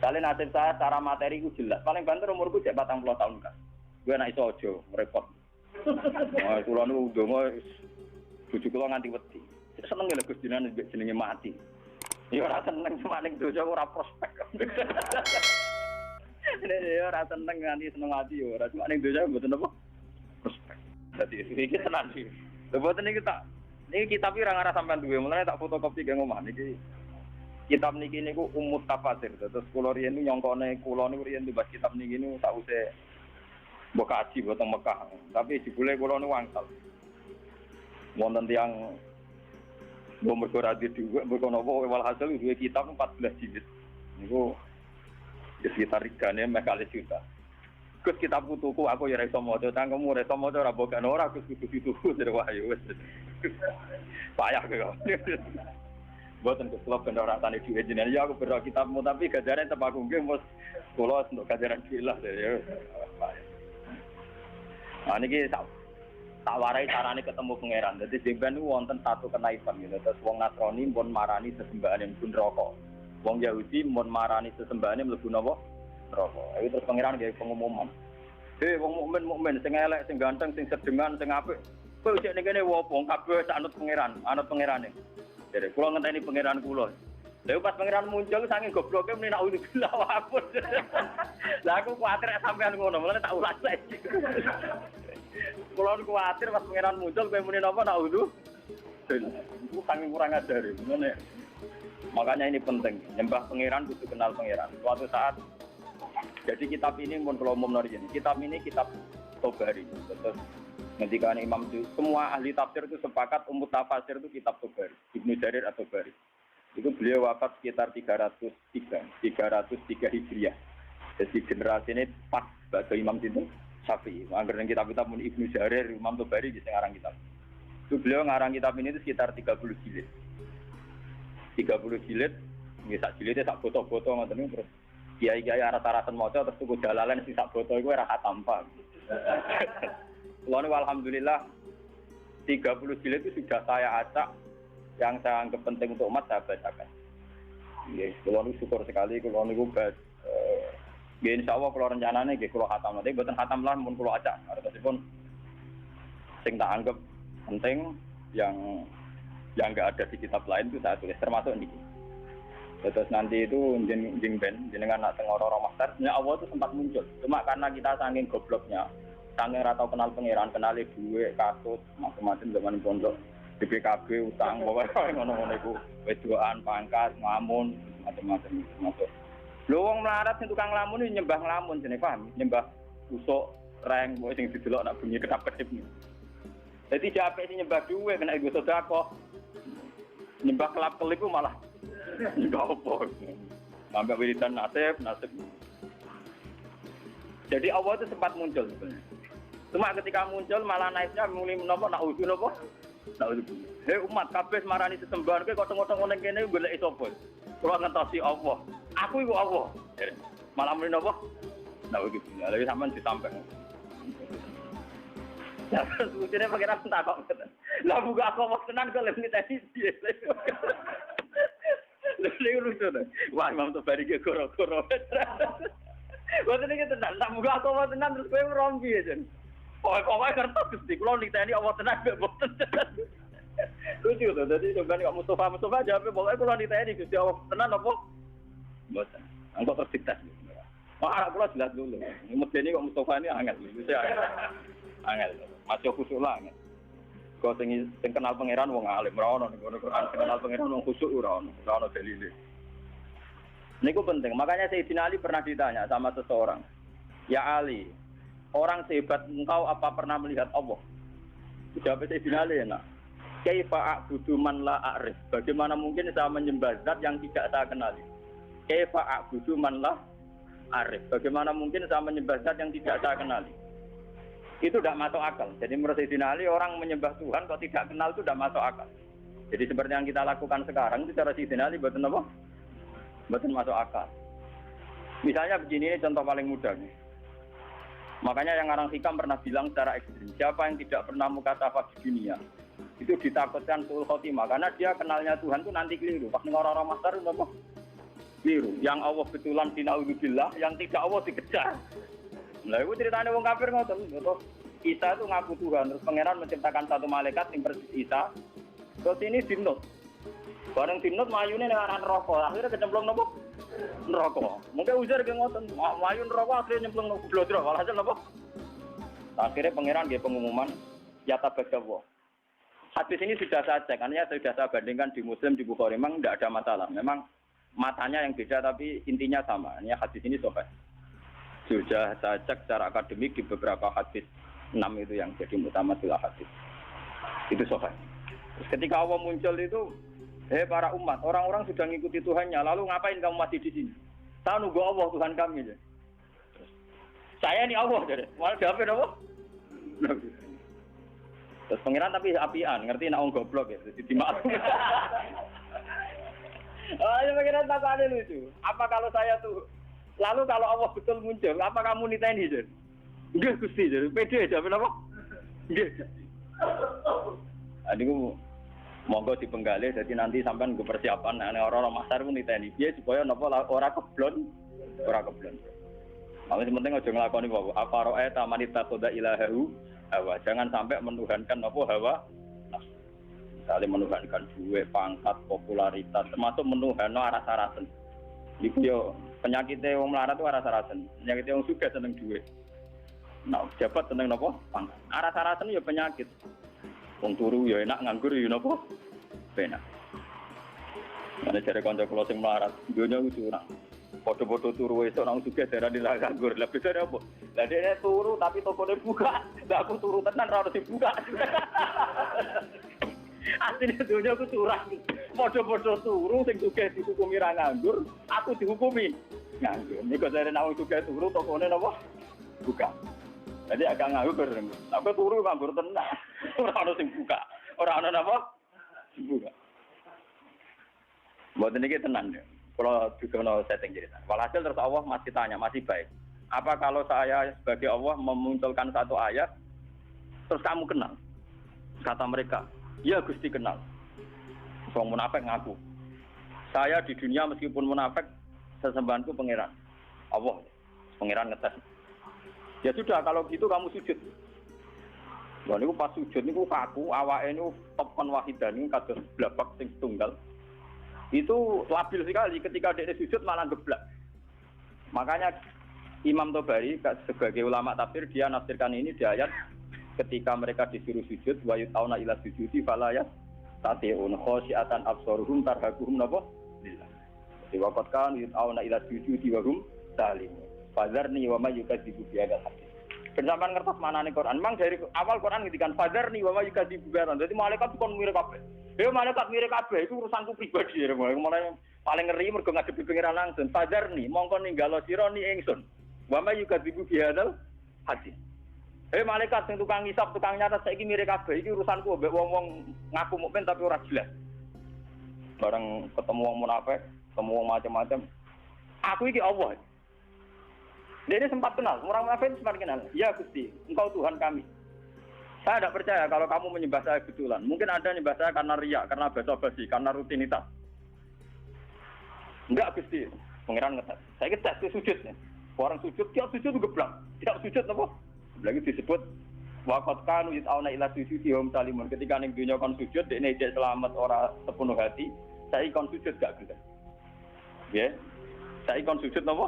Misalnya nasib saya secara materi itu jelas. Paling banter umurku cek 40 tahun kan. Gue anak iso aja repot. Nah, kula nu ndonga bojo kula nganti wedi. Seneng lho Gus jenengan jenenge mati. Ya ora seneng cuma ning dosa ora prospek. Ya ora seneng nganti seneng mati ya ora cuma ning dosa mboten apa prospek. Dadi iki tenan iki. Lha mboten iki tak niki kitab iki ora ngarah sampean duwe, mulane tak fotokopi ge ngomah niki. Kitab niki niku Umut Tafasir. Terus kula riyen nyongkone kula niku riyen dibahas kitab niki niku sause mbok kaji botong Mekah. Tapi jebule kula niku wangsal. Wonten tiyang nomor koradi dhuwit mergo napa walhasil duwe kitab 14 jilid. Niku ya sekitar regane mekale juta. Gus kitabku tuku aku ya ora iso maca, cangkemmu ora iso maca ora bogan ora Gus kudu dituku jare wae wis. Payah kok. Boten kula ben ora tani dhewe jenengan ya aku bero kitabmu tapi gajare tep aku nggih mos kula untuk gajaran gila ya. Nah niki tak warai carane ketemu pangeran. Dadi jemben niku wonten satu kenaipan gitu. Terus wong Nasrani pun marani sesembahane mlebu neraka. Wong Yahudi pun marani sesembahane mlebu napa? Neraka. Iki terus pangeran gawe pengumuman. Hei wong mukmin sing elek, sing ganteng, sing sedengan, sing apik. Kowe cek ning kene wopo kabeh anut pangerane. Jadi kula ngenteni pangeran kula. Lha pas pangeran muncul saking gobloke muni nak ulah wapun. Lah aku kuwatir sampean ngono, mulane tak ulas saiki. Kula kuwatir pas pangeran muncul kowe muni napa nak ulah. Iku saking kurang ajar ngene. Makanya ini penting, nyembah pangeran kudu kenal pangeran. Suatu saat jadi kitab ini mun kula umumno rene. Kitab ini kitab Tobari. Terus ketika Imam itu, semua ahli tafsir itu sepakat Umut Tafasir itu kitab Tobari, Ibnu Jarir atau Tobari. Itu beliau wafat sekitar 303 Hijriah. Jadi generasi ini pas sebagai Imam itu Syafi'i. Angger ning kitab-kitab mun Ibnu Jarir, Imam Tobari di ngarang kitab. Itu beliau ngarang kitab ini itu sekitar 30 jilid. 30 jilid, nggih sak jilide sak foto-foto ngoten terus kiai-kiai arah-arahan maca terus tuku dalalan sing sak foto iku ora khatam paham. Lalu alhamdulillah 30 jilid itu sudah saya acak yang saya anggap penting untuk umat saya bacakan. Ya, kalau syukur sekali kalau niku insyaallah kalau rencananya nggih kula khatam nanti mboten khatam lah mun kula acak. Artosipun sing tak anggap penting yang enggak ada di kitab lain itu saya tulis termasuk niki. Terus nanti itu jenengan nak teng ora-ora masternya Allah itu sempat muncul. Cuma karena kita saking gobloknya saking ora tau kenal pangeran, kenali duwe, kasut, macam-macam zaman pondok, BPKB, utang, pokoknya ngono-ngono iku, wedoan, pangkat, ngamun, macam-macam. Lho wong melarat sing tukang lamun iki nyembah nglamun jenenge paham, nyembah usuk, reng, pokoke sing didelok nak bunyi kedap-kedip. Dadi jape sing nyembah duwe kena nggo sedekah. Nyembah kelap-kelip ku malah enggak apa. Sampai wiridan nasib. Jadi Allah itu sempat muncul sebenarnya. Cuma ketika muncul malah naiknya mulai menapa nak udu napa? Nak udu. Hei umat kabeh marani sesembahan kowe kok tengok-tengok ning kene golek sapa? Kula ngentosi Allah. Aku iku Allah. Malah mulai napa? Nak udu. Lha sampean disampaikan. Ya, sebetulnya pengiran tak kok. Lah buka aku mau tenan kok lebih tadi dia. Lalu lucu deh. Wah, Imam Tobari ke koro-koro. Waktu ini kita tak buka aku mau tenan terus gue merompi aja. Pokoknya kertas gusti. Kalau nih tadi Allah tenan gak boten. Lucu tuh. Jadi coba nih Mustafa jawabnya pokoknya kalau nih tadi gusti Allah tenan apa? Boten. Angkot tersitas. Wah, aku jelas dulu. Ini kok Mustafa ini angel. Angel, masih khusyuk lah angel. Kau sing kenal pangeran wong alim, ora ono ning Quran kenal pangeran wong khusyuk ora ono dalile. Niku penting, makanya Sayyidina Ali pernah ditanya sama seseorang, "Ya Ali, orang sehebat engkau apa pernah melihat Allah?" Jawab Sayyidina Ali enak. "Kaifa a'budu man la a'rif?" Bagaimana mungkin saya menyembah zat yang tidak saya kenali? Kaifa a'budu man la a'rif? Bagaimana mungkin saya menyembah zat yang tidak saya kenali? Itu tidak masuk akal. Jadi menurut Sayyidina Ali orang menyembah Tuhan kok tidak kenal itu tidak masuk akal. Jadi seperti yang kita lakukan sekarang itu cara Sayyidina Ali betul apa? Betul masuk akal. Misalnya begini ini contoh paling mudah nih. Makanya yang orang hikam pernah bilang secara ekstrim, siapa yang tidak pernah mukasafah di dunia itu ditakutkan suul khotimah karena dia kenalnya Tuhan itu nanti keliru. Pas orang-orang master itu apa? Biru. Yang Allah betulan dinaudzubillah, yang tidak Allah dikejar. Lah itu ceritanya wong kafir ngoten. Terus Isa itu ngaku Tuhan, terus pangeran menciptakan satu malaikat yang persis Isa. Terus ini dinut. Bareng dinut mayune nang aran neraka. Akhirnya kecemplung nopo? Neraka. Mungkin ujar ge ngoten, mayu neraka akhirnya nyemplung blodro. Walhasil nopo? Akhirnya pangeran dia pengumuman ya tabadawa. Hadis ini sudah saya cek, artinya sudah saya bandingkan di Muslim, di Bukhari, memang tidak ada masalah. Memang matanya yang beda tapi intinya sama. Ini hadis ini sahih. Sudah saya cek secara akademik di beberapa hadis 6 itu yang jadi mutamatil hadis. Itu sahih. Terus ketika Allah muncul itu, para umat, orang-orang sudah mengikuti Tuhannya, lalu ngapain kamu masih di sini? Saya nunggu Allah Tuhan kami. Ya. Saya ini Allah, jadi malah jawabin Allah. Terus pangeran tapi apian, ngerti nak goblok ya, jadi dimaklum. Ya pangeran tak ada lucu. Apa kalau saya tuh, lalu kalau Allah betul muncul, apa kamu niteni jadi? Enggak Gusti, jadi pede aja, apa? Enggak. Adiku monggo dipenggali, jadi nanti sampean gue persiapan, orang-orang masar pun niteni. Dia supaya napa ora keblon. Tapi penting aja nglakoni apa roe tamanita toda ilahahu hawa. Jangan sampai menuhankan apa hawa. Saling menuhankan duit, pangkat, popularitas, termasuk menuhanno aras-arasen. Iku yo penyakitnya wong melarat itu aras-arasen. Penyakitnya wong sugih seneng duit. Nah, jabat seneng napa? Pangkat. Aras-arasen yo penyakit. Wong turu yo enak, nganggur yo napa? Penak. Ana jare kanca kula sing melarat, donya ku curang. Foto-foto turu esuk nang sugih darani ra nganggur. Lah bedane apa? Lah dhekne turu tapi tokone buka. Lah aku turu tenan ra ono dibuka. Asline donya ku curang. Foto-foto turu sing sugih dihukumi ra nganggur, aku dihukumi nganggur. Niku jare nang sugih turu tokone napa? Buka. Jadi agak nganggur. Aku turu nganggur tenan. Ora ono sing buka. Ora ono napa? Buka. Mboten iki tenan ya. Kalau juga mau setting cerita. Walhasil terus Allah masih tanya, masih baik. Apa kalau saya sebagai Allah memunculkan satu ayat, terus kamu kenal? Kata mereka, ya Gusti kenal. Wong munafik ngaku. Saya di dunia meskipun munafik, sesembahanku pangeran. Allah, pangeran ngetes. Ya sudah, kalau gitu kamu sujud. Wah, niku pas sujud niku kaku, awake niku topon wahidan niku kados blabak sing tunggal. Itu labil sekali ketika dia sujud malah geblak. Makanya Imam Tobari sebagai ulama tafsir dia nafsirkan ini di ayat ketika mereka disuruh sujud wa yutauna ila sujudi fala yastati'un khasyiatan absaruhum tarhaquhum napa lillah. Di waqt kan yutauna ila sujudi wa hum salimun. Fadzarni wa may yukadzibu bi hadzal hadis. Bersamaan ngertos manane Quran. Memang dari awal Quran ngendikan fadzarni wa may yukadzibu bi hadzal. Dadi malaikat kon mirip kabeh. Ya malaikat mirip kabeh itu urusanku pribadi ya. Mulai paling ngeri mergo ngadepi pengiran langsung. Fadzarni mongko ninggalo sira ni ingsun. Wa may yukadzibu bi hadzal hadis. Malaikat sing tukang ngisap, tukang nyatet saiki mirip kabeh iki urusanku mbek wong-wong ngaku mukmin tapi ora jelas. Bareng ketemu wong munafik, ketemu wong macam-macam. Aku iki Allah. Dia sempat kenal, orang munafik sempat kenal. Ya Gusti, Engkau Tuhan kami. Saya tidak percaya kalau kamu menyembah saya betulan. Mungkin Anda menyembah saya karena riya, karena basa-basi, karena rutinitas. Enggak Gusti, pangeran ngetes. Saya ngetes ke sujudnya. Orang sujud, tiap sujud geblak. Tiap sujud apa? Lagi disebut waqad kanu yata'una ila sujudi hum salimun. Ketika ning dunya kon sujud, dekne ijek selamat ora sepenuh hati. Saya kon sujud gak gelem. Ya. Saya kon sujud napa?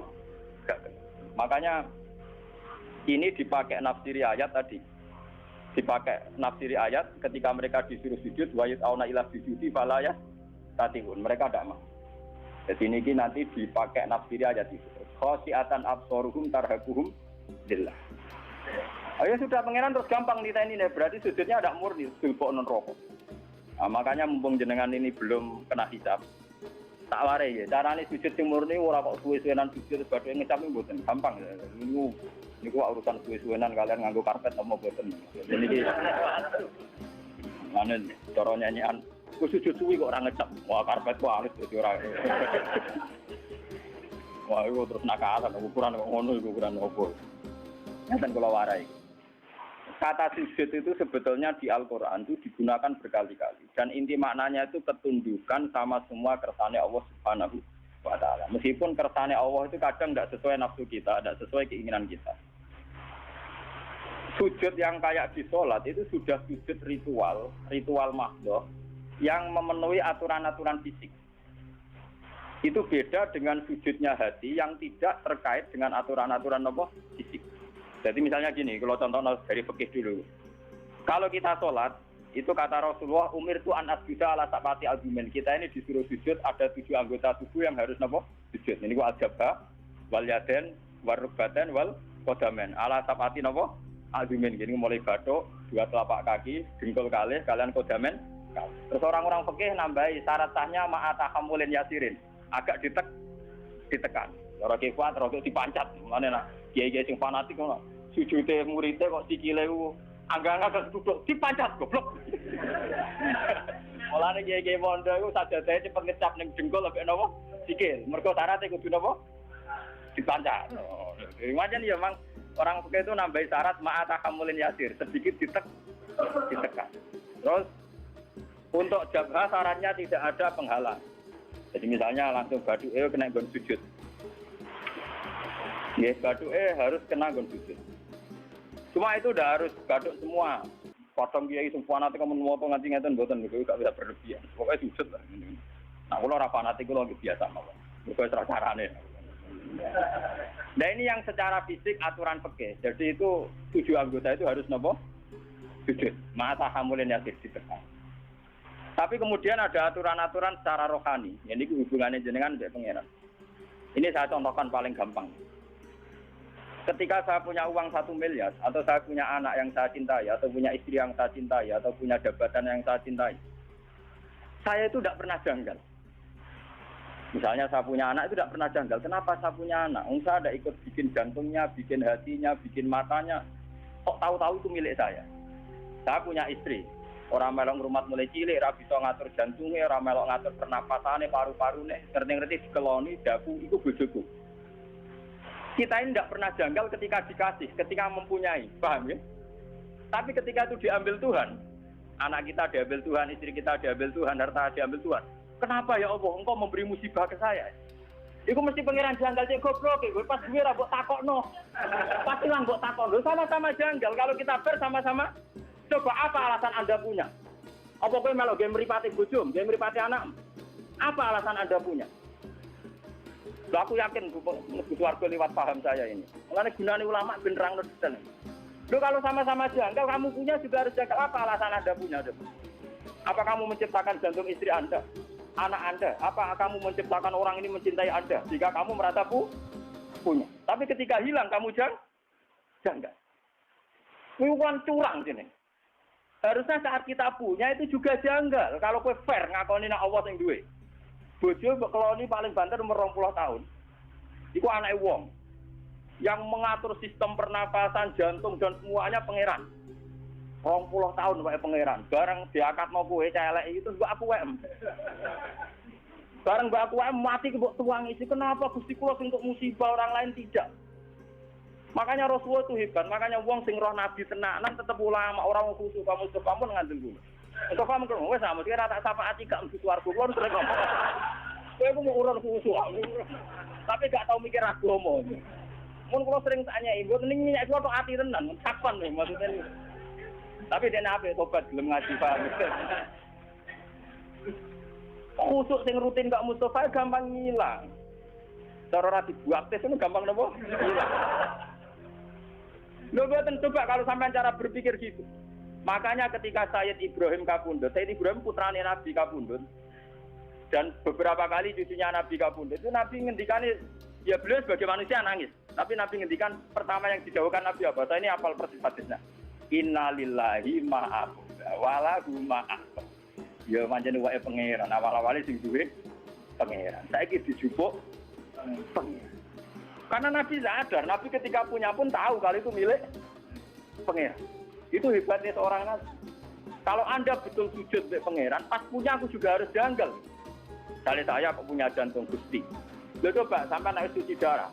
Gak gelem. Makanya ini dipakai nafsiri ayat tadi. Dipakai nafsiri ayat ketika mereka disuruh sujud wa yata'una ila sujudi fala yastati'un. Mereka tidak mau. Jadi ini nanti dipakai nafsiri ayat itu. Khasyiatan absaruhum tarhaquhum lillah. Ayo sudah pengenan terus gampang niteni nih, berarti sujudnya ada murni, dilpok non rokok. Nah, makanya mumpung jenengan ini belum kena hisab, tak warai ya. Caranya sujud sing murni, ora kok suwe-suwenan sujud sebagai ngecap ini buatan gampang. Ini gua urusan suwe-suwenan kalian nganggo karpet sama buatan. Jadi mana nih, cara nyanyian, gua sujud suwi kok orang ngecap, wah karpet gua halus jadi orang. Wah itu terus nakalan, ukuran kok ngono, ukuran opo. Nyata kalau warai. Kata sujud itu sebetulnya di Al-Quran itu digunakan berkali-kali. Dan inti maknanya itu ketundukan sama semua kersane Allah Subhanahu wa taala. Meskipun kersane Allah itu kadang tidak sesuai nafsu kita, tidak sesuai keinginan kita. Sujud yang kayak di sholat itu sudah sujud ritual mahdoh yang memenuhi aturan-aturan fisik. Itu beda dengan sujudnya hati yang tidak terkait dengan aturan-aturan fisik. Jadi misalnya gini, kalau contoh dari fikih dulu. Kalau kita sholat, itu kata Rasulullah, umir tu an asjuda ala sab'ati azumin. Kita ini disuruh sujud, ada 7 anggota tubuh yang harus sujud. Ini gua al-jabha, wal yaden, wal rukbaten, wal qadamen. Ala sab'ati azumin. Gini mulai batuk, 2 telapak kaki, dengkul kalih, kalian qadamen. Terus orang-orang fikih nambahi syarat sahnya ma'atahamulin yasirin. Agak ditekan. Orang kekuat, orang dipancat. Mulanya kiai-kiai sing fanatik ngono. Sujude muridé kok sikile ku angga-angga duduk dipancat goblok. Mulane kiai-kiai pondok iku sajadahe cepet ngecap ning dengkul ambek napa? Sikil. Mergo syaratnya kudu napa? Dipancat. Wajan ya Mang, orang fikih itu nambahi syarat ma'atahamulin yasir, sedikit ditekan. Terus untuk jabha syaratnya tidak ada penghalang. Jadi misalnya langsung baduke kena nggon sujud. Ya, baduke harus kena nggon sujud. Cuma itu udah harus baduk semua. Potong kiai semua nanti kamu motong nganti ngeten mboten niku gak bisa berlebihan. Pokoknya sujud lah. Nah, kula ora fanatik kula biasa mawon. Mergo ora carane. Nah, ini yang secara fisik aturan fikih. Jadi itu 7 anggota itu harus napa? Sujud. Mata hamulin yasir ditekan. Tapi kemudian ada aturan-aturan secara rohani. Ini hubungannya jenengan dengan pangeran. Ini saya contohkan paling gampang. Ketika saya punya uang 1 miliar, atau saya punya anak yang saya cintai, atau punya istri yang saya cintai, atau punya jabatan yang saya cintai, saya itu tidak pernah janggal. Misalnya saya punya anak itu tidak pernah janggal. Kenapa saya punya anak? Saya ada ikut bikin jantungnya, bikin hatinya, bikin matanya. Kok tahu-tahu itu milik saya? Saya punya istri. Orang melok rumah mulai cilik, ora bisa ngatur jantungnya, orang melok ngatur pernapasannya, paru-parune, ngerti-ngerti dikeloni, daku, itu bojoku. Kita ini tidak pernah janggal ketika dikasih, ketika mempunyai, paham ya? Tapi ketika itu diambil Tuhan, anak kita diambil Tuhan, istri kita diambil Tuhan, harta diambil Tuhan. Kenapa ya Allah, engkau memberi musibah ke saya? Iku mesti pangeran janggal cek goblok, pas gue ra mbok takokno. Pasti lah mbok takokno, sama-sama janggal. Kalau kita bersama-sama, coba apa alasan Anda punya? Apa kowe melok game mripate bojo, game mripate anak? Apa alasan Anda punya? Loh, aku yakin mlebu warga lewat paham saya ini. Mulane gunane ulama ben nerangno detail. Loh, kalau sama-sama janggal, kamu punya juga harus janggal. Apa alasan Anda punya? Apa kamu menciptakan jantung istri Anda? Anak Anda? Apa kamu menciptakan orang ini mencintai Anda? Jika kamu merasa punya. Tapi ketika hilang, kamu janggal. Ini bukan curang sini. Harusnya saat kita punya itu juga janggal. Kalau kowe fair ngakoni nek Allah sing duwe. Bojo mbok keloni paling banter umur 20 tahun. Iku anake wong. Yang mengatur sistem pernapasan, jantung dan semuanya pangeran. 20 tahun wae pangeran. Bareng diakatno kowe celek itu mbok aku wae. Bareng mbok aku wae mati mbok tuang isi. Kenapa Gusti kula untuk musibah orang lain tidak? Makanya Rasulullah itu hebat. Makanya wong sing roh nabi tenanan tetep ulama, orang khusus kamu pun ngandel dulu. Untuk kamu kan wes sama dia rata syafaat gak mesti keluar kulon sering ngomong. Kowe ku mau urun khusus. Tapi gak tau mikir agama. Mun kula sering tanya ibu ning minyak kuwi tok ati tenan, sakpan nih maksudnya. Tapi dene ape tobat gelem ngaji paham. Khusuk sing rutin gak Mustofa gampang ngilang. Cara ora dibuat tes itu gampang napa? Hilang. Lho boten coba kalau sampean cara berpikir gitu. Makanya ketika Sayyid Ibrahim Kapundhut, Sayyid Ibrahim putrane Nabi Kapundhut dan beberapa kali cucunya Nabi Kapundhut itu Nabi ngendikane ya beliau sebagai manusia nangis. Tapi Nabi ngendikan pertama yang dijauhkan Nabi apa? Saya ini hafal persis hadisnya. Innalillahi ma'abuda walahu ma'abuda. Ya manjane wae pangeran, awal-awale sing duwe pangeran. Saiki dijupuk pangeran. Karena Nabi sadar, Nabi ketika punya pun tahu kalau itu milik pangeran. Itu hebatnya seorang Nabi. Kalau Anda betul sujud untuk pangeran, pas punya aku juga harus janggal. Misalnya saya punya jantung Gusti. Lo coba sampai naik cuci darah.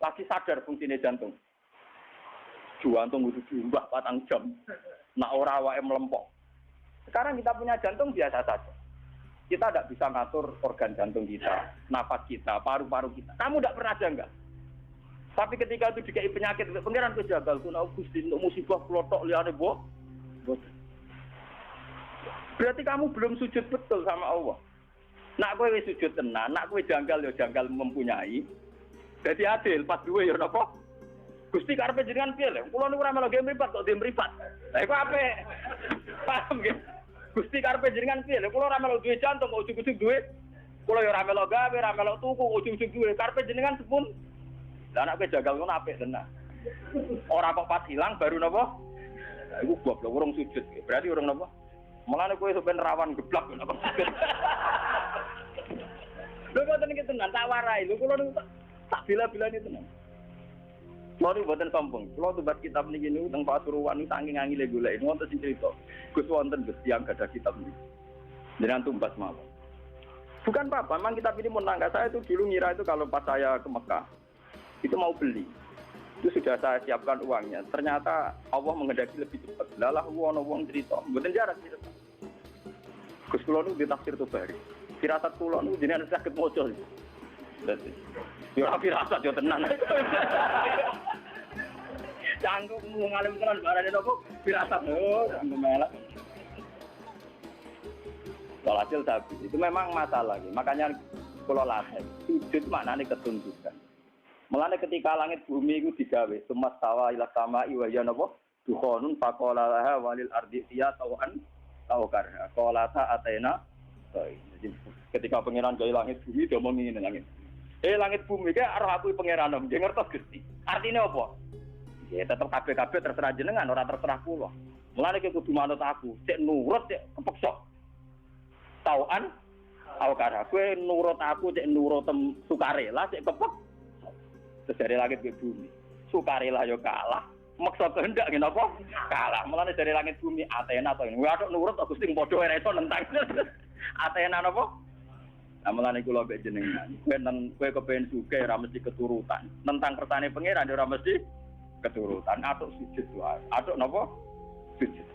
Lagi sadar fungsinya jantung. Jantung itu diubah 4 jam. Nak ora wae melempok. Sekarang kita punya jantung biasa saja. Kita tidak bisa ngatur organ jantung kita, nafas kita, paru-paru kita. Kamu tidak pernah janggal. Tapi ketika itu dikai penyakit, pengiran ku jagal, ku Gusti untuk musibah kelotok liane boh. Berarti kamu belum sujud betul sama Allah. Nak kowe wis sujud tenan, nak kowe janggal ya janggal mempunyai. Jadi adil pas duwe ya napa? Gusti karepe jenengan piye lho? Kula niku ora melu game mripat kok game mripat. Lah iku apik. Paham nggih? Gusti karepe jenengan piye lho? Kula ora melu duwe jantung kok ujug-ujug duwe. Kula ya ora melu gawe, ora melu tuku kok ujug-ujug duwe. Karepe jenengan sepun. Lah nek kowe jagal ngono apik tenan. Ora kok pas hilang baru napa? Lah iku goblok urung sujud. Berarti urung napa? Mulane kowe sampeyan rawan geblak napa sujud. Lho kok tenan tenan tak warai. Lho kula niku tak bila-bilane tenan. Kulo niku mboten sombong. Kulo tumbas kitab niki niku teng Pasuruan niku saking angile golek wonten sing crito. Gus wonten Gus tiyang gadah kitab niki. Jenengan tumbas mawon. Bukan apa-apa, memang kitab ini menangga saya itu dulu ngira itu kalau pas saya ke Mekah itu mau beli. Itu sudah saya siapkan uangnya. Ternyata Allah menghendaki lebih cepat. Lalah wono wong crito. Mboten jarak cerita. Gus kulo niku ditafsir Tobari. Firasat kulo niku jenengan saged maca. Yo firasat yo tenan. Canggung ngalim tenan barane nopo firasat. Oh, canggung melak. Walhasil tapi itu memang masalah. Makanya kula latih. Sujud maknane ketundukan. Mulane ketika langit bumi itu digawe, sumastawa ila sama'i wa ya napa? Dukhonun faqala laha walil ardi ya tawan taukar. Qala ta atena. Jadi ketika pangeran gawe langit bumi dia ngomong ngene langit. Langit bumi ki arep aku pangeran om, nggih ngertos Gusti. Artine apa? Ya tetep kabeh-kabeh terserah jenengan, ora terserah kula. Mulane ki kudu manut aku, cek nurut cek kepeksa. Tauan awakara kowe nurut aku cek nurut sukarela cek kepek. Terus dari langit ke bumi. Sukarela yo kalah. Maksa kehendak ngene apa? Kalah. Mulane dari langit bumi Athena to. Waduh nurut Gusti padha ora iso nentang. Athena napa? Nah, mulane kula mbek jenengan. Kowe kepengin sugih ora mesti keturutan. Nentang kersane pangeran ora mesti keturutan. Atuk sujud wae. Atuk napa? Sujud.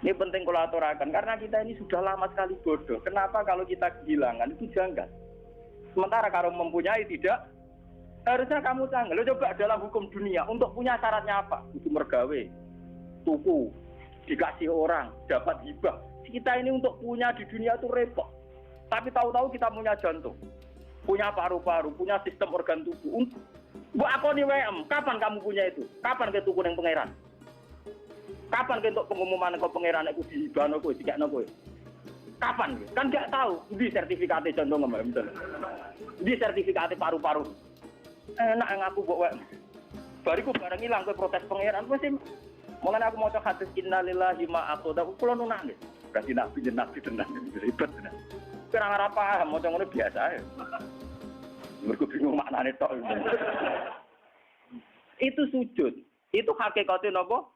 Ini penting kula aturaken karena kita ini sudah lama sekali bodoh. Kenapa kalau kita kehilangan itu janggal? Sementara kalau mempunyai tidak harusnya kamu canggih. Lo coba dalam hukum dunia untuk punya syaratnya apa? Kudu mergawe, tuku, dikasih orang, dapat hibah. Kita ini untuk punya di dunia itu repot. Tapi tahu-tahu kita punya jantung, punya paru-paru, punya sistem organ tubuh. Mbok akoni WM, kapan kamu punya itu? Kapan ke tuku ning pangeran? Kapan ke untuk pengumuman ke pangeran iku dihibahno kowe, dikekno kowe? Kapan? Kan enggak tahu. Di sertifikate jantung mbak betul. Di sertifikate paru-paru. Enak ngaku mbok WM. Bariku bareng ilang kowe protes pangeran wis mulane aku maca hadis innalillahi ma aqada kula nu nangis. Berarti nabi tenan ribet tenan. Kira ora paham maca ngono biasa ae. Mergo bingung maknane tok. Itu sujud. Itu hakikate napa?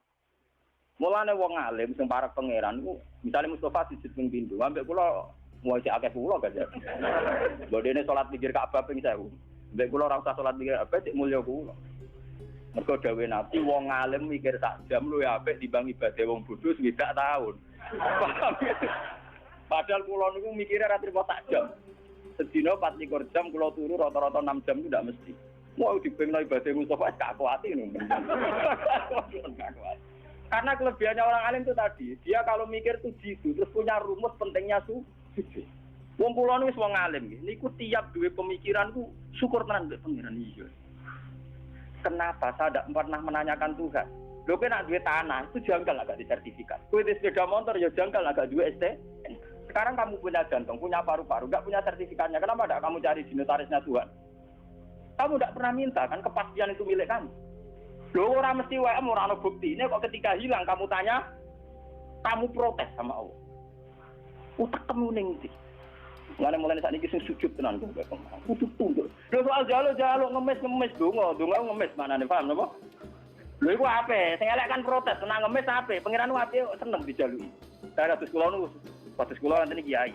Mulane wong alim sing parek pangeran iku misale Mustofa sujud ping pindho, ambek kula mau cek akeh kula gak. Bodene salat pikir Ka'bah ping 1000. Mbek kula ora usah salat pikir apa cek mulya kula. Mergo dawuhe Nabi wong alim mikir sak jam luwih apik dibanding ibadah wong bodho 20 tahun. Paham ya? Padahal kula niku mikire ra trimo sak jam. Sedina 24 jam kula turu rata-rata 6 jam itu ndak mesti. Mau dibengno ibadah Mustofa gak kuati ngono. Karena kelebihannya orang alim itu tadi, dia kalau mikir tuh jitu, terus punya rumus pentingnya sujud. Wong kula niku wis wong alim nggih. Niku tiap duwe pemikiran ku syukur tenan mbek pangeran iya. Kenapa saya tidak pernah menanyakan Tuhan? Lho kowe nak duwe tanah itu janggal agak disertifikat. Kowe di sepeda motor ya janggal agak duwe ST. Sekarang kamu punya jantung, punya paru-paru, enggak punya sertifikatnya. Kenapa tidak kamu cari di notarisnya Tuhan? Kamu tidak pernah minta kan kepastian itu milik kamu. Loh orang mesti WM orang ada bukti. Ini kok ketika hilang kamu tanya, kamu protes sama Allah. Utak kamu ning ndi? Mulai saat ini sing sujud tenan kok. Kudu tunduk. Lho soal jaluk ngemis donga ngemis manane paham napa? Lho iku ape? Sing elek kan protes, tenang ngemis ape? Pangeran ati seneng dijaluki. Saya kados kula niku, kados kula nanti kiai.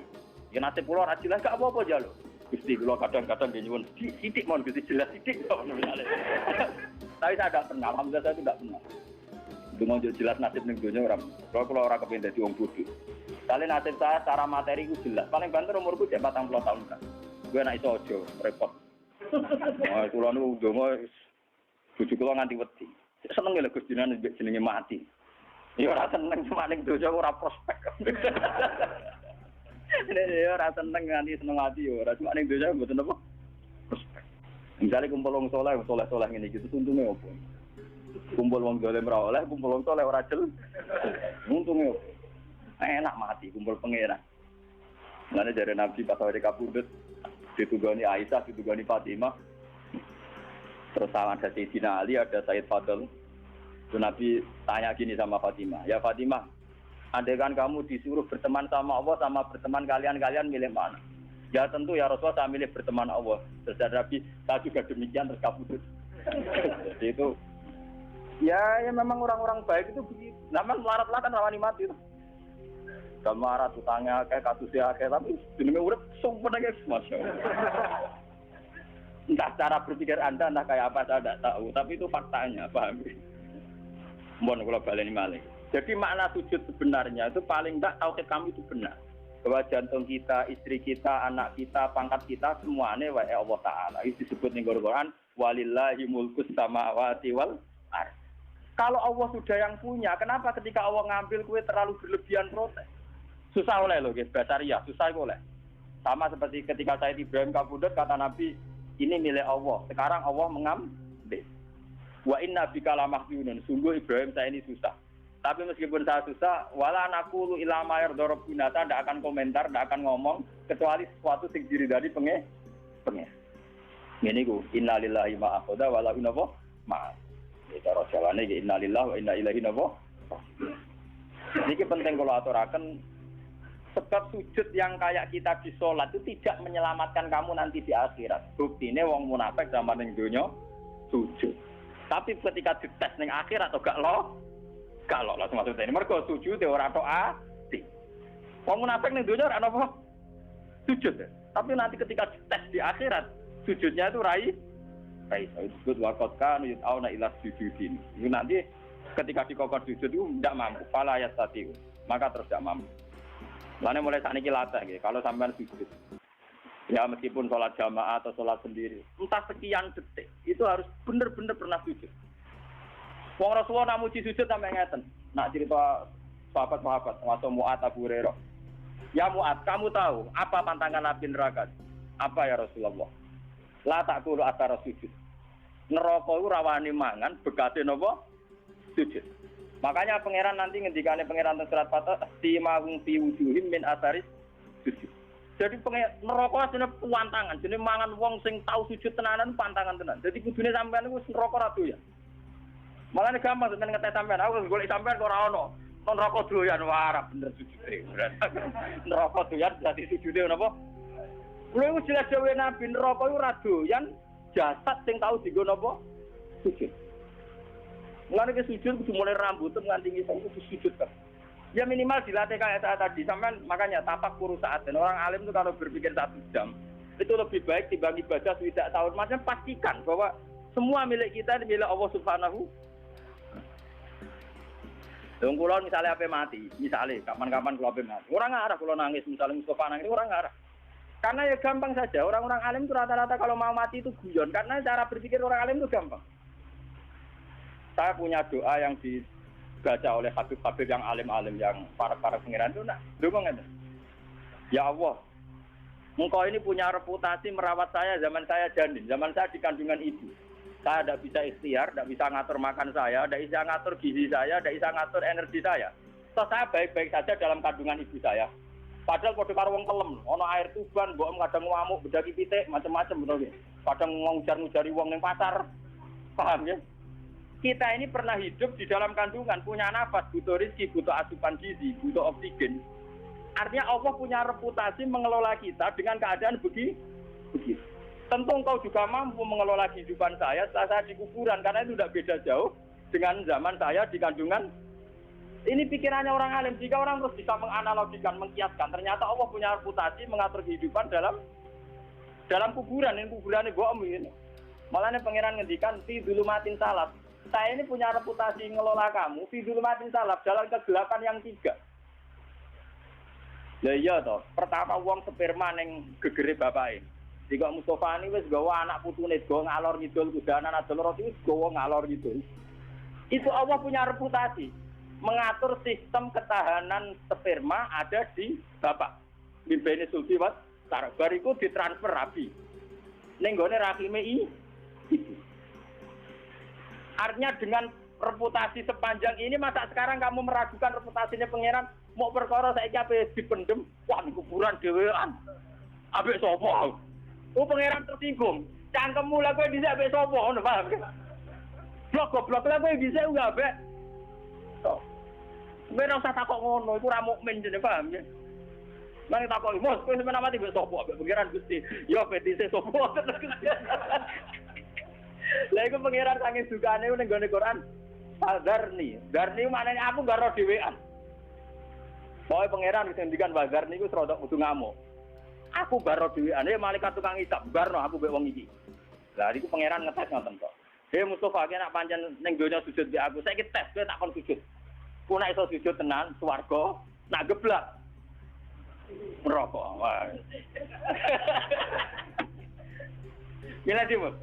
Ya nasib kula ora jelas gak apa-apa jaluk. Gusti kula kadang-kadang nyuwun sithik mon Gusti jelas sithik kok. Tapi saya tidak pernah, alhamdulillah saya tidak pernah. Dengan jelas nasib ning donya ora. Kalau ora kepengin dadi wong bodho. Kalian nasib saya secara materi itu jelas. Paling banter umurku cek 40 tahun kan. Gue anak iso aja, repot. Wah, kula nu ndonga bojo kula nganti wedi. Seneng lho Gus jenengan jenenge mati. Ya ora seneng semaning dosa ora prospek. Ya ora seneng nganti seneng mati ya ora semaning dosa mboten apa. Prospek. Misalnya kumpul wong soleh ngene iki untunge opo? Kumpul wong dolim ora oleh, kumpul wong soleh ora jel. Untunge opo? Enak mati kumpul pangeran. Mulane jare Nabi pas awake kabudut ditugani Aisyah, ditugani Fatimah. Terus ada Sayyidina Ali, ada Sayyid Fadl. Itu Nabi tanya gini sama Fatimah, "Ya Fatimah, andai kan kamu disuruh berteman sama Allah sama berteman kalian milih mana?" "Ya tentu ya Rasulullah saya milih berteman Allah." Terus Nabi, "Saya juga demikian," terus kabudut. Jadi itu ya memang orang-orang baik itu begitu. Namanya melarat-larat kan rawani mati itu. Gamarat utangnya kayak kasusnya kayak tapi jenenge urip sumpah guys Masya Allah. Entah cara berpikir Anda entah kayak apa saya tidak tahu, tapi itu faktanya, paham? Mohon kalau baleni malih. Jadi makna sujud sebenarnya itu paling enggak tauhid kami itu benar. Bahwa jantung kita, istri kita, anak kita, pangkat kita semuanya wae Allah Taala. Itu disebut ning Quran walillahi mulkus samawati wal ardh. Kalau Allah sudah yang punya, kenapa ketika Allah ngambil kue terlalu berlebihan protes? Susah oleh loh guys, Basaria, susah oleh. Sama seperti ketika Sayyid Ibrahim kabudut kata Nabi, ini milik Allah. Sekarang Allah mengambil. Wa inna bika lamahjunun. Sungguh Ibrahim saya ini susah. Tapi meskipun saya susah, wala naqulu ila ma yarda rabbuna, tidak akan komentar, tidak akan ngomong kecuali sesuatu sing diridani pengen. Ngene iku, innalillahi ma akhadha wa lahu ma. Iki cara jawane iki innalillahi wa inna ilaihi raji'un. Niki penting kula aturaken. Sebab sujud yang kayak kita di sholat itu tidak menyelamatkan kamu nanti di akhirat. Buktinya wong munafik zaman ning donya sujud. Tapi ketika dites ning akhirat atau gak lolos maksudnya ini mergo sujud ora tok ati. Wong munafik ning donya ora apa sujud. Tapi nanti ketika dites di akhirat sujudnya itu rai itu disebut waqad kanu yut'auna ila sujudin. Itu nanti ketika dikokor sujud itu tidak mampu, fala yastati. Maka terus tidak mampu. Lainnya mulai saat ini latih, gitu. Kalau sampean sujud, ya meskipun sholat jamaah atau sholat sendiri, entah sekian detik, itu harus benar-benar pernah sujud. Wong Rasulullah nak muji sujud sampai ngeten, nak cerita sahabat-sahabat, masuk Mu'ad Abu Hurairah. Ya Mu'ad, kamu tahu apa pantangan Nabi neraka? Apa ya Rasulullah? La ta'kulu athara sujud. Neraka itu rawani mangan, bekate napa? Sujud. Makanya pangeran nanti ngendikane pangeran teng surat Fatah simahum fi wujuhim min atharis sujud. Jadi neraka asline pantangan, jenenge mangan wong sing tau sujud tenanan pantangan tenan. Jadi kudune sampean niku neraka ra doyan. Malane gampang sampean ngetes sampean, aku golek sampean kok ora ono. Neraka doyan wah bener sujude. Neraka doyan dadi sujude napa? Kuwi wis jelas dhewe Nabi neraka iku ora doyan jasad sing tau dienggo napa? Sujud. Mulane ke sujud kudu mulai rambut nganti ngisor kudu sujud kan. Ya minimal dilatih kayak saat tadi. Sampean makanya tapak kuru saat. Dan orang alim itu kalau berpikir 1 jam itu lebih baik dibagi ibadah 3 tahun. Macam pastikan bahwa semua milik kita milik Allah Subhanahu. Dong kula misalnya apa mati, misalnya kapan-kapan kula apa mati. Orang ngarah kula nangis misalnya Mustafa nangis orang ngarah. Karena ya gampang saja. Orang-orang alim itu rata-rata kalau mau mati itu guyon. Karena cara berpikir orang alim itu gampang. Saya punya doa yang dibaca oleh habib-habib yang alim-alim, yang para pengiran itu, ngomong ya Allah, Engkau ini punya reputasi merawat saya zaman saya janin, zaman saya di kandungan ibu. Saya tidak bisa ikhtiar, tidak bisa ngatur makan saya, tidak bisa ngatur gizi saya, tidak bisa ngatur energi saya. So, saya baik-baik saja dalam kandungan ibu saya. Padahal pada karo wong kelem, ono air tuban, mbok kadang ngamuk, bedaki pitik, macam-macam betul ya. Kadang ngujar-ngujari wong ning pasar. Paham ya? Kita ini pernah hidup di dalam kandungan, punya nafas, butuh rezeki, butuh asupan gizi, butuh oksigen. Artinya Allah punya reputasi mengelola kita dengan keadaan begitu. Tentu engkau juga mampu mengelola kehidupan saya setelah saya di kuburan, karena itu tidak beda jauh dengan zaman saya di kandungan. Ini pikirannya orang alim. Jika orang terus bisa menganalogikan, mengkiaskan, ternyata Allah punya reputasi mengatur kehidupan dalam kuburan. Ini kuburannya bohong ini. Malah pangeran ngendikan fi dzulumatin salaf. Saya ini punya reputasi ngelola kamu fi dzulumatin salaf dalam kegelapan yang 3. Lah iya to, pertama wong sperma ning gegere bapake. Jika Mustofa ini wis gawa anak putune gawa ngalor ngidul kudanan adol roti wis gawa ngalor ngidul. Itu Allah punya reputasi mengatur sistem ketahanan sperma ada di bapak. Bimbene sulbi wat bariku ditransfer rabi. Ning gone rahime ibu. Artinya dengan reputasi sepanjang ini masa sekarang kamu meragukan reputasinya pangeran mau perkara saiki ape dipendem wah ning kuburan dhewean ambek sapa pangeran tersinggung cangkemmu lha kowe dhisik ambek sapa ngono paham blok lha kowe dhisik enggak ambek to ora usah takok ngono iku ora mukmin jenenge paham ya nang takok mos kowe sampeyan mati ambek sapa ambek pangeran Gusti yo ambek dhisik sapa lha iku pangeran saking sukane ning gone Quran Darni maknanya aku gak roh dhewean. Pokoke pangeran wis ngendikan bazar niku serodok kudu ngamuk. Aku gak roh dhewean, malaikat tukang hisab barno aku mbek wong iki. Lah niku pangeran ngetes ngoten kok. Mustofa ki nek pancen ning donya sujud mbek aku, saiki tes kowe tak kon sujud. Ku nek iso sujud tenan swarga, nak geblak neraka. Wah. Gila Timur.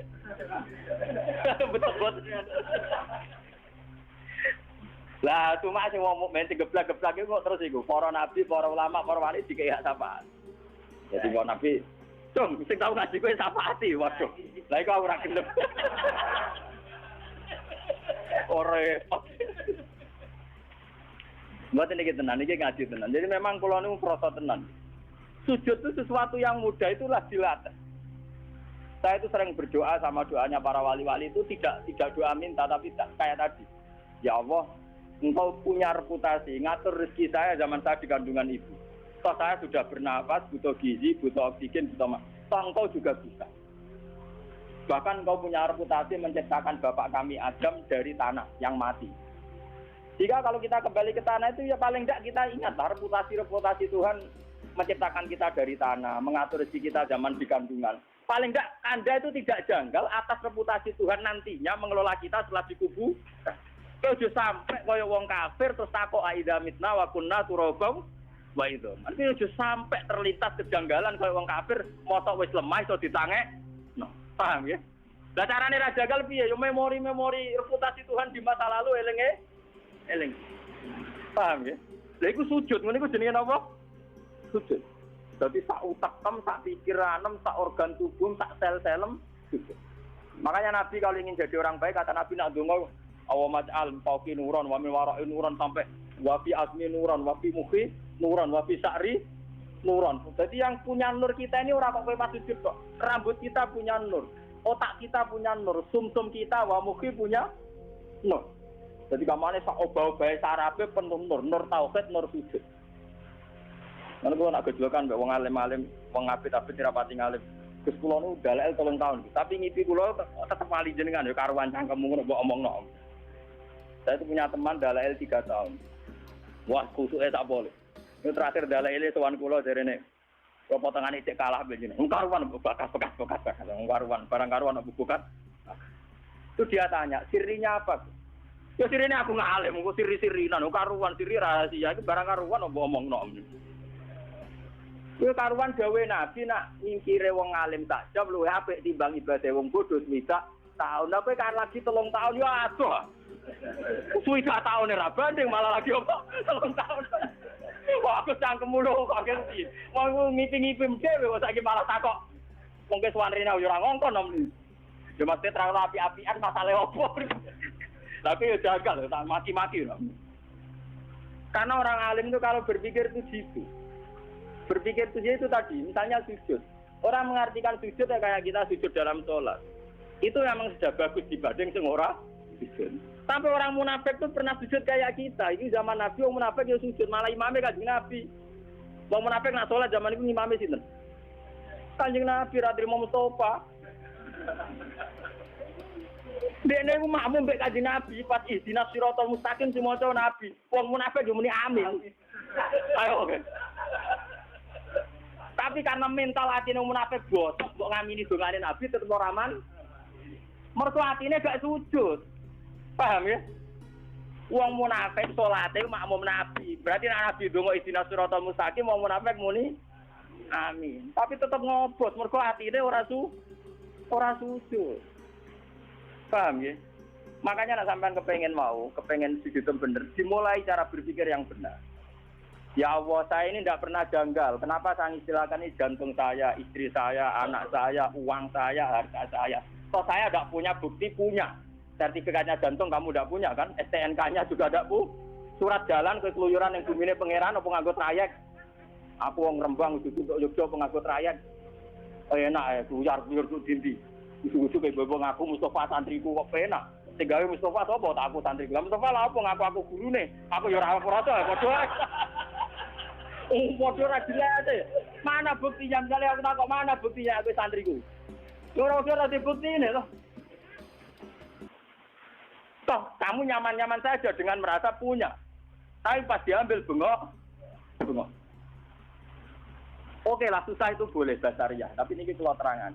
Betul. Lah cuma sing wong mukmin sing geblak-geblak iku kok terus iku para nabi, para ulama, para wali dikei hak syafaat. Jadi wong nabi, "Cung, sing tau ngaji kowe syafaati." Waduh. Lah iku ora gelem. Ora. Mboten iki tenan, iki ngaji tenan. Jadi memang kula niku krasa tenan. Sujud itu sesuatu yang mudah itulah dilatih. Saya itu sering berdoa sama doanya para wali-wali itu tidak doa minta tapi kayak tadi. Ya Allah, Engkau punya reputasi, ngatur rezeki saya zaman saya di kandungan ibu. Toh saya sudah bernafas, butuh gizi, butuh oksigen, butuh toh engkau juga bisa. Bahkan engkau punya reputasi menciptakan bapak kami Adam dari tanah yang mati. Jika kalau kita kembali ke tanah itu ya paling tidak kita ingatlah reputasi Tuhan menciptakan kita dari tanah, mengatur rezeki kita zaman di kandungan. Paling tidak Anda itu tidak janggal atas reputasi Tuhan nantinya mengelola kita setelah dikubur. Ojo sampai kaya wong kafir terus takok aida mitna wa kunna turabau wa itu. Artinya ojo sampai terlintas kejanggalan kaya wong kafir motok wis lemah iso ditangek. No, paham ya? Lah carane ra jagal piye? Yo memori reputasi Tuhan di masa lalu eling. Paham ya? Lah iku sujud, ngene iku jenenge apa? Sujud. Dadi sak utek-tem, sak pikiranem, sak organ tubuh, sak sel-selem sujud. Makanya Nabi kalau ingin jadi orang baik kata Nabi nak donga awamaj'al fauqi nuran wa min wara'i nuran sampai wa fi asmi nuran wa fi mukhi nuran wa fi sa'ri nuran. Jadi yang punya nur kita ini ora kok kowe pas sujud kok. Rambut kita punya nur, otak kita punya nur, sumsum kita wa mukhi punya nur. Jadi kamane sak obah-obahe sarape penuh nur tauhid, nur sujud. Lan kula nak gejolokan mbek wong alim-alim, wong apit-apit dirapati ngalim. Gus kula nu dalel 3 tahun, tapi ngipi kula tetep wali jenengan ya karuan cangkemmu ngono mbok omongno. Saya itu punya teman dalail 3 tahun. Wah, kusuke tak boleh. Ini terakhir dalail sowan kula jarene. Kok potongane cek kalah begini. Karuan bekas. Karuan, barang karuan bukan. Itu dia tanya, sirinya apa? Ya sirinya aku ngalim, kok siri-sirinan, karuan, siri rahasia, itu barang karuan apa omongno. Kuwi karuan gawe Nabi nak nyingkire wong alim saja luwih apik timbang ibadah wong bodho swidak tahun. Apa kan lagi 3 tahun ya adoh. Swidak tahun ora banding malah lagi apa? 3 tahun. Wah aku cangkemmu lho kok ngerti. Mau ngipi-ngipi dhewe kok saiki malah takok. Wong ke suwarene yo ora ngongkon om. Ya mesti terang api-apian masalah opo. Tapi ya jagal tak maki-maki lho. Karena orang alim itu kalau berpikir itu gitu. Berpikir itu tadi, misalnya sujud. Orang mengartikan sujud ya kayak kita sujud dalam sholat. Itu memang sudah bagus dibanding sing ora sujud. Sampai orang munafik itu pernah sujud kayak kita. Ini zaman Nabi orang munafik ya sujud, malah imamnya Kanjeng Nabi. Wong munafik nak sholat zaman itu imamnya sinten? Kanjeng Nabi Radri Mustafa. Dene iku makmum mbek Kanjeng Nabi pas ihdinas siratal mustaqim dimaca Nabi. Wong munafik yo muni amin. Ayo oke. Tapi karena mental atine munafik bosok mbok ngamini dongane Nabi tetep ora aman. Mergo atine gak sujud. Paham ya? Wong munafik salate makmum Nabi, Berarti nek Nabi ndonga ihdinas siratal mustaqim mau munafik muni amin. Tapi tetep ngobot mergo atine ora sujud. Paham ya? Makanya nek sampean kepengen sujud bener, dimulai cara berpikir yang benar. Ya Allah, saya ini tidak pernah janggal. Kenapa saya istilahkan ini jantung saya, istri saya, anak saya, uang saya, harta saya. Toh saya tidak punya bukti, punya. Sertifikatnya jantung kamu tidak punya kan? STNK-nya juga tidak punya. Surat jalan ke keluyuran yang bumine pangeran apa nganggo trayek. Aku wong Rembang untuk Yogyo penganggo trayek. Enak ya, keluyur ku dindi. Ujuk-ujuk kayak bawa ngaku Mustafa santriku kok penak. Tinggal Mustafa sapa tak aku santri. Mustafa lah apa ngaku aku gurune. Aku ya ora ora padha. Padha ra dilate. Mana buktinya misalnya aku takok mana buktinya aku santriku. Ora dibuktine loh. Toh kamu nyaman-nyaman saja dengan merasa punya. Tapi pas diambil bengok. Oke lah susah itu boleh basariah, tapi ini kalau terangan.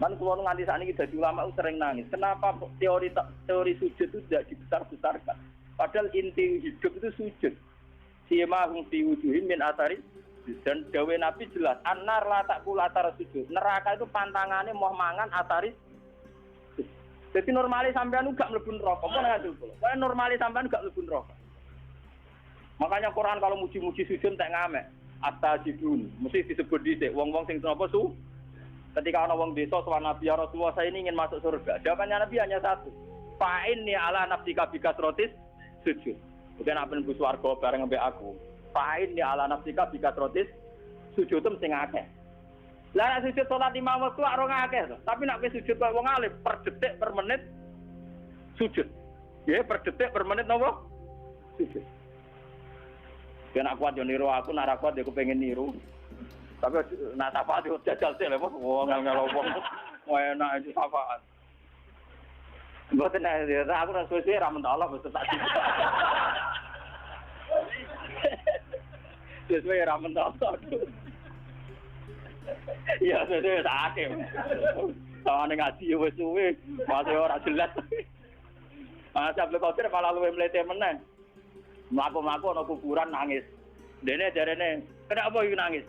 Man kalau nganti saat ini jadi ulama sering nangis. Kenapa teori sujud itu tidak dibesar-besarkan? Padahal inti hidup itu sujud. Sima hum fi wujuhim min athari dan dawe Nabi jelas anar la taqul athar sujud. Neraka itu pantangannya mau mangan athari. Jadi normalis sampean gak mlebu neraka. Apa ngatur kula? Kaya normalis sampean gak mlebu neraka. Makanya Quran kalau muji-muji sujud tak ngamek. At-tajidun mesti disebut dhisik wong-wong sing napa su. Ketika ana wong desa sowan Nabi ya Rasulullah saya ini ingin masuk surga. Jawabannya Nabi hanya satu. Fa'inni ala nafsika bikasrotis sujud. Bukan apa nembus swarga bareng mbek aku. Fa'inni ala nafsika bikasrotis sujud mesti akeh. Lah nek sujud salat 5 waktu ora akeh to. Tapi nek wis sujud kok wong alim per detik per menit sujud. Ya per detik per menit napa? Sujud. Ben aku aja niru aku nek aku aku pengen niru. Tapi nak syafaat itu jajal sih, lepas wong ngelopong, mau enak itu syafaat. Bukan aku nak suci ramen Allah betul tak sih. Sesuai ramen Allah. Iya sesuai sakit. Sama dengan ngaji wes suwe, masih orang jelas. Saya beli kotor malah luwe melete meneng. Melaku-melaku ada kuburan nangis. Dene jarene, kenapa you nangis?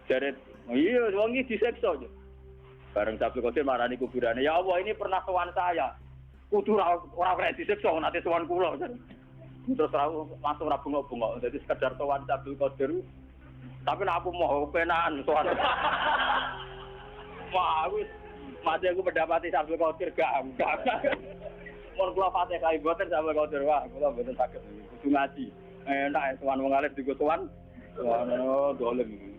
Jaret, iya, wong iki diseksa aja. Bareng Sabtu Qadir marani kuburane. Ya Allah, ini pernah sowan saya. Kudu ora kena diseksa nanti sowan kula. Terus langsung ra bengok-bengok. Jadi sekedar sowan Sabtu Qadir. Tapi nek aku mau penahan sowan. Wah, wis mati aku mendapati Sabtu Qadir gak. Mun kula Fatihah mboten Sabtu Qadir wah, kula mboten saged kudu ngaji. Enak sowan wong alim digo sowan. Ono dolem.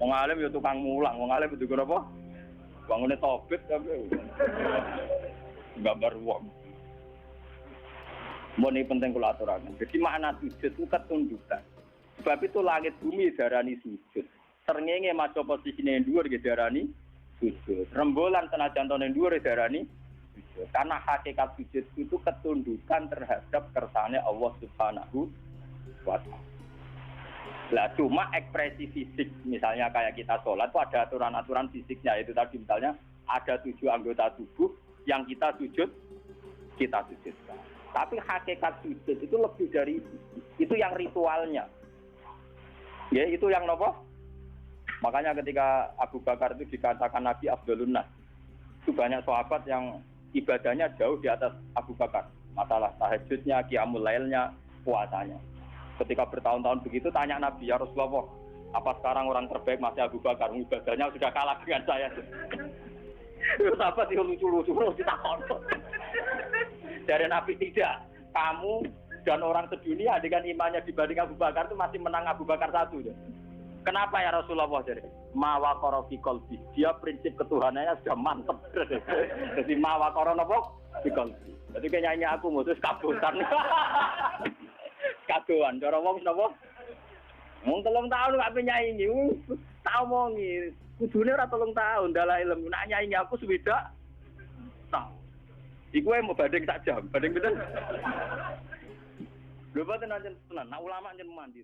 Wong alim ya tukang mulang, wong alim itu apa? Bangune tobit tapi gambar wong. Ini penting kula aturaken. Jadi makna sujud itu ketundukan. Sebab itu langit bumi darani sujud. Srengenge maca posisine dhuwur nggih darani sujud. Rembulan senajan tone dhuwur darani sujud. Karena hakikat sujud itu ketundukan terhadap kersane Allah Subhanahu wa taala. Lah cuma ekspresi fisik misalnya kayak kita sholat itu ada aturan-aturan fisiknya itu tadi misalnya ada 7 anggota tubuh yang kita sujudkan. Tapi hakikat sujud itu lebih dari itu yang ritualnya. Ya itu yang nopo. Makanya ketika Abu Bakar itu dikatakan Nabi Abdulun Nas. Itu banyak sahabat yang ibadahnya jauh di atas Abu Bakar. Masalah tahajudnya, qiyamul lailnya, puasanya. Ketika bertahun-tahun begitu tanya Nabi, ya Rasulullah, apa sekarang orang terbaik masih Abu Bakar? Ibadahnya sudah kalah dengan saya. Sahabat itu lucu-lucu, ditakon. Dari Nabi tidak. Kamu dan orang sedunia dengan imannya dibanding Abu Bakar itu masih menang Abu Bakar satu. Kenapa ya Rasulullah? Mawaqara fi qalbi. Dia prinsip ketuhanannya sudah mantap. Jadi mawaqara napa? Fi qalbi. Jadi nyanyi aku mutus kabutan. Kadoan, cara wong napa? Wong 3 tahun gak penyanyi, tak omongi. Kudune ora 3 tahun dalah ilmu. Nak nyanyi aku swidak tahun. Iku mau banding sak jam, banding pinten? Lho boten ancen tenan, nak ulama ancen mandi.